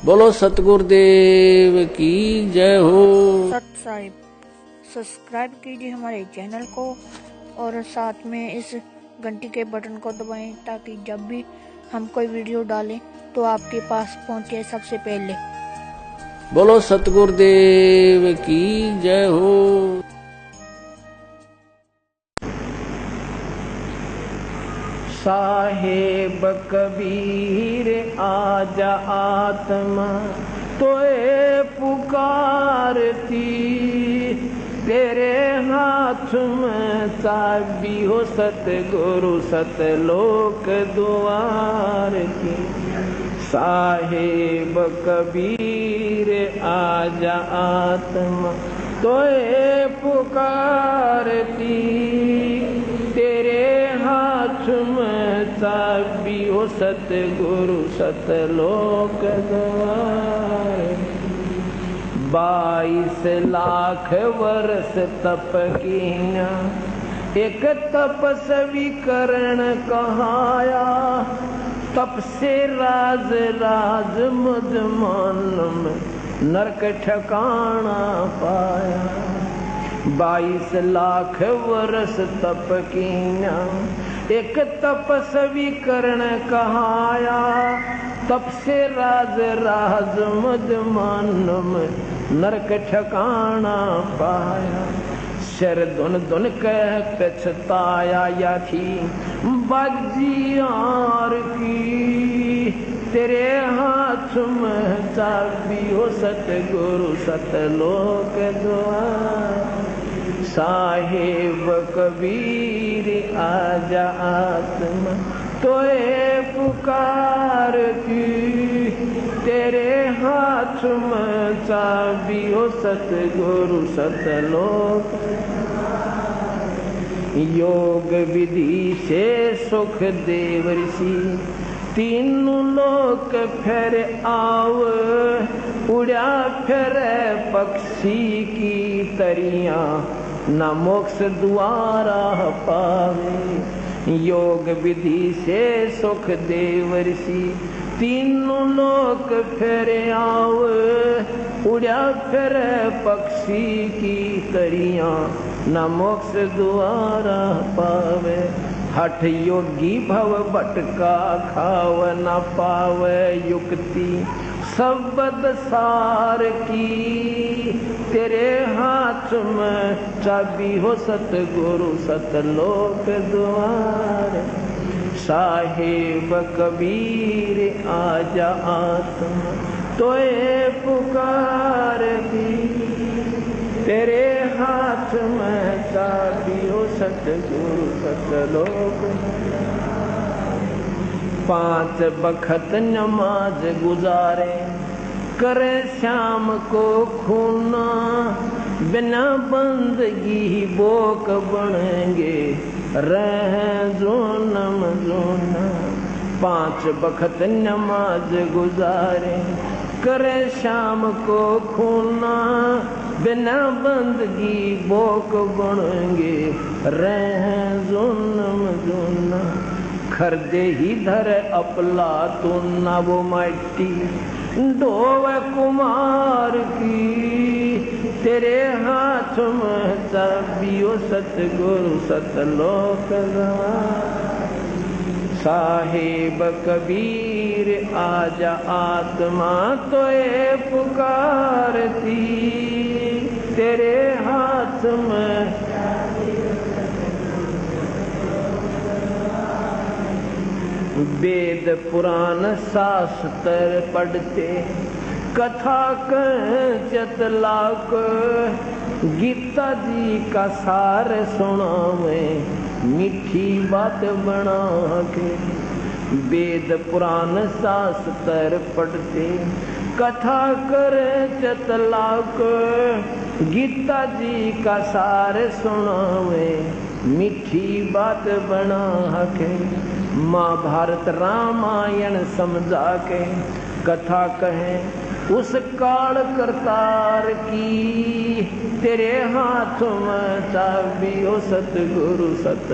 बोलो सतगुरुदेव की जय हो। सत साहिब सब्सक्राइब कीजिए हमारे चैनल को और साथ में इस घंटी के बटन को दबाएं ताकि जब भी हम कोई वीडियो डालें तो आपके पास पहुंचे सबसे पहले। बोलो सतगुरुदेव की जय हो। साहेब कबीर आजा आत्मा तोए पुकारती, तेरे हाथ में चाबी हो सतगुरु सतलोक द्वार की। साहेब कबीर आजा आत्मा तोए पुकारती, तेरे हाथ में चाबी हो सतगुरु सतलोक द्वार। 22 लाख वर्ष तप कीना, एक तपस्वी करण कहाया, तप से राज राज मुझ मन में नरक ठिकाना पाया। 22 लाख वर्ष तप कीना, एक तपस्वी करण कहाया, तप से राज राज मुझ मन में नरक ठिकाना पाया। सिर धुन धुन कह पछताया या थी बजियार की, तेरे हाथ में चाबी हो सतगुरु सतलोक द्वार। साहेब कबीर आजा आत्मा तोए पुकारती, तेरे हाथ में चाबी हो सतगुरु सतलोक। योग विधि से सुख देव ऋषि तीनों लोक फिर आव, उड़ा फिर पक्षी की तरिया न मोक्ष द्वारा पावे। योग विधि से सुख देव ऋषि तीनों लोक फिर आव, उड़ा फिर पक्षी की तरिया न मोक्ष द्वारा पावे। हठ योगी भव भटका खाव न पावे युक्ति शब्द सार की, तेरे हाथ में चाबी हो सतगुरु सतलोक द्वार। साहेब कबीर आजा आत्मा तोए पुकारती, तेरे हाथ में चाबी हो सतगुरु सतलोक। 5 बखत नमाज गुजारे करे श्याम को खूना, बिना बंदगी बोक बनेंगे रह जोनम जोना। 5 बखत नमाज गुजारे करे शाम को खूना, बिना बंदगी बोक बनेंगे रह जोनम जोना। खरदे ही धर अपला तो ना वो माटी डोव कुमार की, तेरे हाथ में चाबी हो सतगुरु सतलोक द्वार। साहेब कबीर आजा आत्मा तोए पुकारती, तेरे हाथ में वेद पुराण शास्त्र पढ़ते कथा चतलाक, गीता जी का सार सुनावे मीठी बात बना के। वेद पुराण शास्त्र पढ़ते कथा कर चतलाक, गीता जी का सार सुनावे मीठी बात बना के। महाभारत रामायण समझा के कथा कहें उस काल करतार की, तेरे हाथ में चाबी हो सतगुरु सत।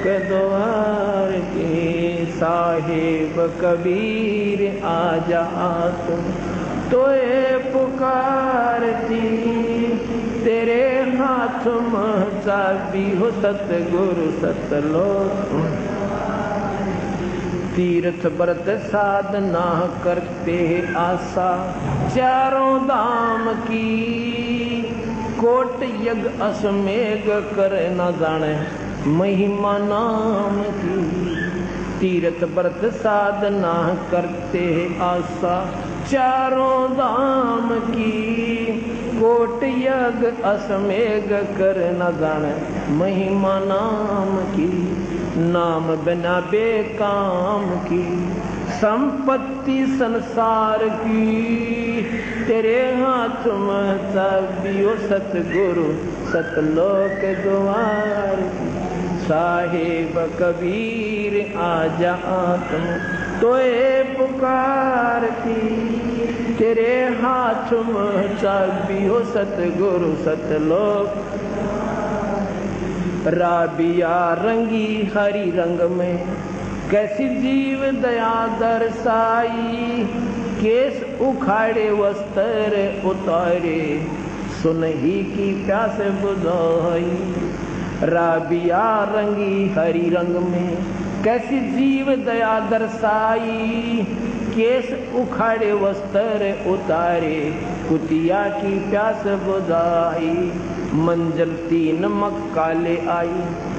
के द्वार की। साहिब कबीर आजा तुम तोए पुकारती, तेरे हाथ में चाबी हो सतगुरु सतलोक। तीर्थ व्रत साधना करते आशा चारों धाम की, कोट यज्ञ अश्वमेघ कर न जाने महिमा नाम की। तीर्थ व्रत साधना करते आशा चारों धाम की, कोट यज्ञ अश्वमेघ कर न जाने महिमा नाम की। नाम बिना बेकाम की संपत्ति संसार की, तेरे हाथ में चाबियो सतगुरु सतलोक द्वार की। साहिब कबीर आजा तुम तोए पुकारती, तेरे हाथ में चाबियो सतगुरु सतलोक। राबिया रंगी हरी रंग में कैसी जीव दया दर्शाई, केस उखाड़े वस्त्र उतारे सुनही की प्यास बुझाई। राबिया रंगी हरी रंग में कैसी जीव दया दर्शाई, केस उखाड़े वस्त्र उतारे कुतिया की प्यास बुझाई। मंजिल तीन मक्का ले आई,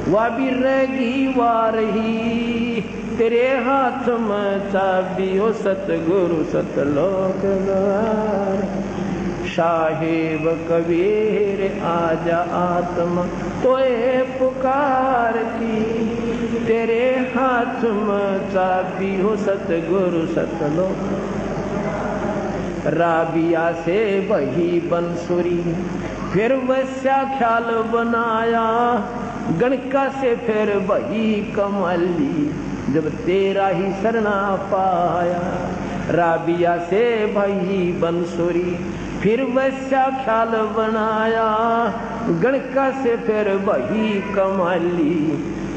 वह भी रहेगी वह रही, तेरे हाथ में चाबी हो सतगुरु सतलोक द्वार। साहिब कबीर आजा आत्मा तोए पुकारती, तेरे हाथ में चाबी हो सतगुरु सतलोक। राबिया से बही बंसुरी फिर वैसा ख्याल बनाया, गणका से फिर वही कमली जब तेरा ही शरणा पाया। राबिया से वही बंसुरी फिर वैसा ख्याल बनाया, गणका से फिर वही कमली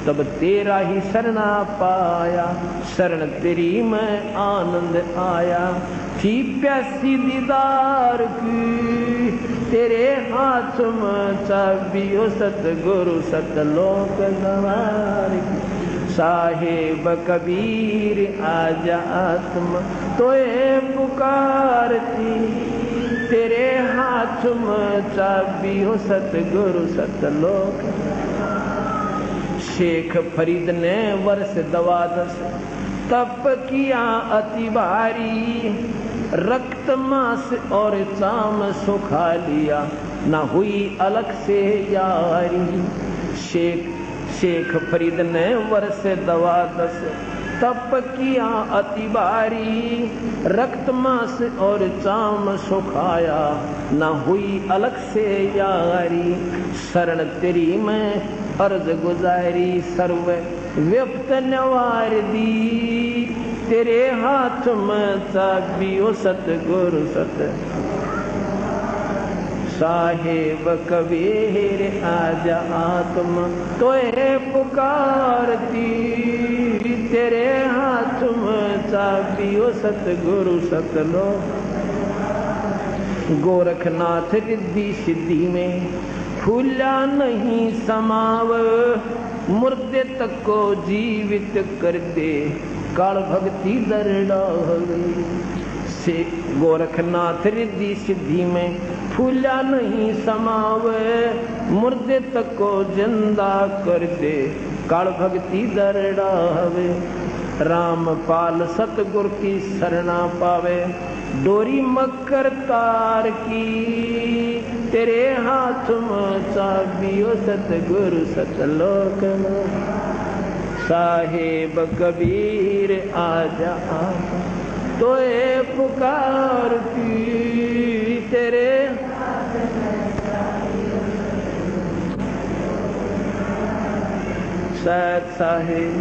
तब तेरा ही शरणा पाया। शरण तेरी में आनंद आया, थी प्यासी दीदार की, तेरे हाथ में चाबी हो सतगुरु सतलोक द्वार की। साहिब कबीर आजा आत्मा तोए पुकारती, तेरे हाथ में चाबी हो सतगुरु सतलोक। शेख फरीद ने वर्ष 12 तप किया अति भारी, रक्त मांस और चाम सुखा लिया ना हुई अलग से यारी। शेख फरीद ने वर्ष 12 तप किया अति भारी, रक्त मांस और चाम सुखाया ना हुई अलग से यारी। शरण तेरी में अर्ज गुजारी सर्व व्यक्त नवार दी, तेरे हाथ में चाबी हो सतगुरु सत। साहिब कबीर आजा आत्मा तोए पुकारती, तेरे हाथ में चाबी हो सतगुरु सतलोक। गोरखनाथ रिद्धि सिद्धि में फूला नहीं समाव, मुर्दे तक को जीवित कर दे काल भक्ति दरडावे। से गोरखनाथ रिद्धि सिद्धि में फूला नहीं समावे, मुर्दे तक को जिंदा कर दे काल भक्ति दरडावे। रामपाल सतगुर की शरणा पावे, डोरी मकर तार की, तेरे हाथ में चाबी हो सतगुरु सतलोक। साहिब कबीर आजा तोए पुकारती, तेरे साहिब